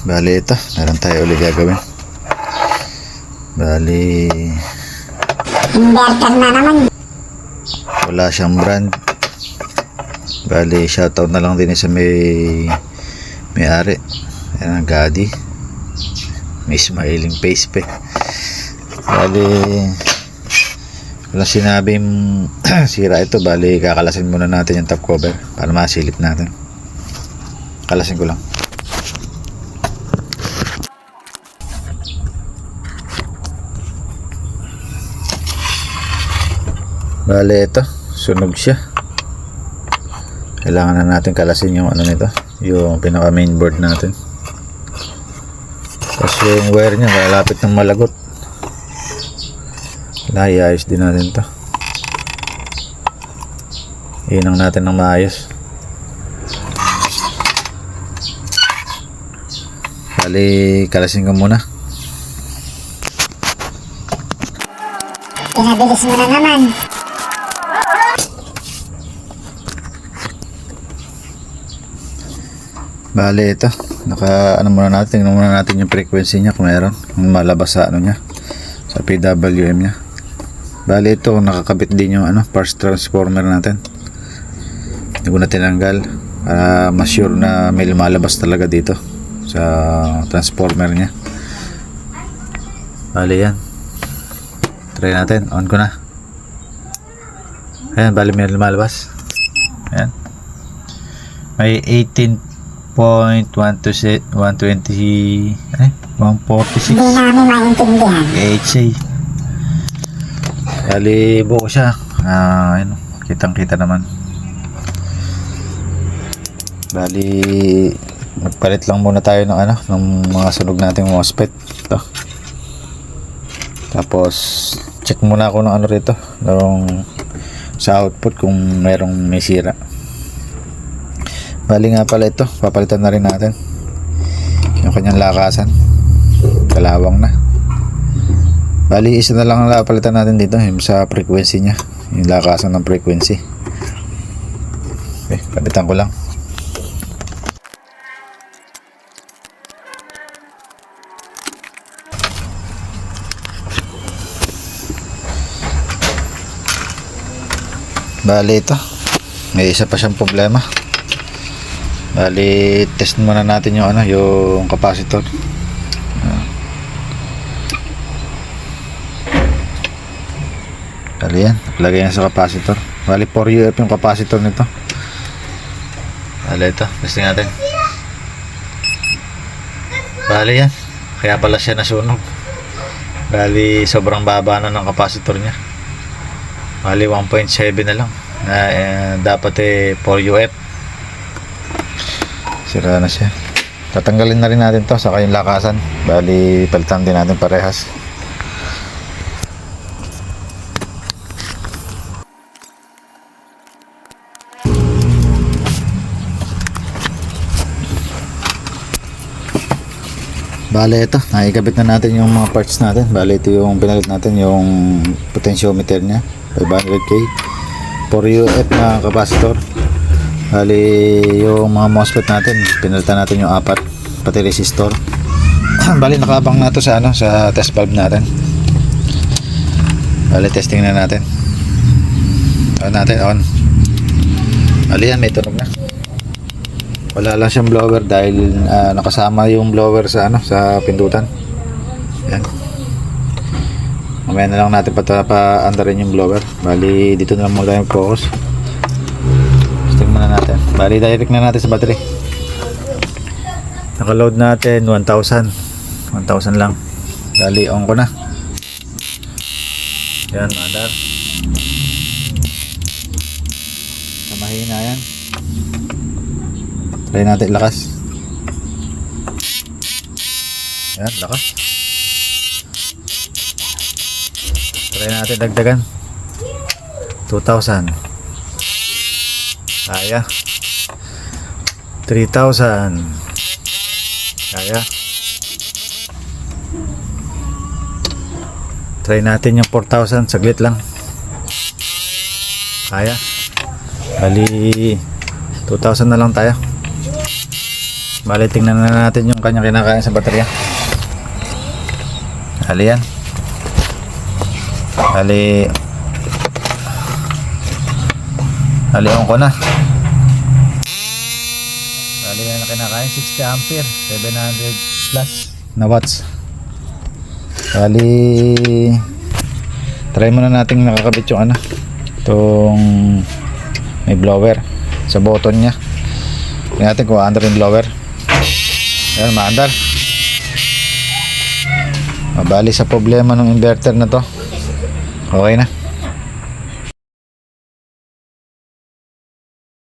Bali ito, meron tayo ulit gagawin. Bali inverter na naman. wala siyang brand. Bali shoutout na lang din sa may-ari. Ayan ang Gadi. May smiling face pa. Bali wala sinabing sira ito. Bali kakalasin muna natin yung top cover para masilip natin. Kalasin ko lang. Bale ito, sunog siya. Kailangan na natin kalasin yung ano nito, yung pinaka mainboard natin. Tapos yung wire nya malapit ng malagot. Iayos din natin to. Inang natin ng maayos. Bali kalasin ko muna. Pinabilis mo na naman. Bale ito, ano muna natin, tingnan muna natin yung frequency niya kung meron, kung malabas sa ano niya, sa PWM niya. Bale ito, nakakabit din yung parts transformer natin. Hindi ko na tinanggal para mas sure na may lumalabas talaga dito sa transformer niya. Bale yan, try natin, on ko na. Ayan, bale may lumalabas. Ayan, may 120 146 Hindi namin maintindihan. HA. Bali buo siya. Kitang kita naman. Bali magpalit lang muna tayo ng mga sunog nating MOSFET. Ito. Tapos check muna ako ng rito, sa output kung may sira. Bali nga pala ito, papalitan na rin natin yung kanyang lakasan. Kalawang na. Bali isa na lang ang papalitan natin dito, yung sa frequency nya, yung lakasan ng frequency. Okay, palitan ko lang. Bali ito, may isa pa siyang problema. Bali test muna natin yung yung capacitor. Bali yan, lagay yan sa capacitor. Bali 4UF yung capacitor nito. Bali ito, testing natin. Bali yan, kaya pala siya nasunog. Bali sobrang baba na ng capacitor nya. Bali 1.7 na lang. Dapat 4UF. Sira na siya. Tatanggalin na rin natin to sa kayong lakasan. Bali palitan din natin parehas. Bali ito, nakikabit na natin yung mga parts natin. Bali ito yung pinalit natin, yung potentiometer nya 500k 4UF na capacitor. Bali yung mga MOSFET natin, pinalitan natin yung 4, pati resistor. Bali nakabang na to sa sa test valve natin. Bali testing na natin. On. Bali yan, may tunog na. Wala lang siyang blower dahil nakasama yung blower sa sa pindutan. Yan. Mamaya na lang natin pa-andarin yung blower. Bali dito na lang muna yung focus. Testing muna natin. Bali direct na natin sa battery. Naka-load natin 1,000 lang. Bali on ko na. Yan, andar. Mahina yan. Try natin lakas. Yan, lakas. Try natin dagdagan. 2,000. Kaya. 3,000. Kaya. Try natin yung 4,000. Saglit lang. Kaya. Bali 2,000 na lang tayo. Bali, tingnan na natin yung kanyang kinakain sa baterya. Bali yan. Bali on ko na. Bali yan na kinakain, 60 ampere, 700 plus na watts. Bali, try muna natin nakakabit yung ano, itong may blower sa button nya. Tingnan natin kung under yung blower. Ayan, maandar. Mabali sa problema ng inverter na to. Okay na.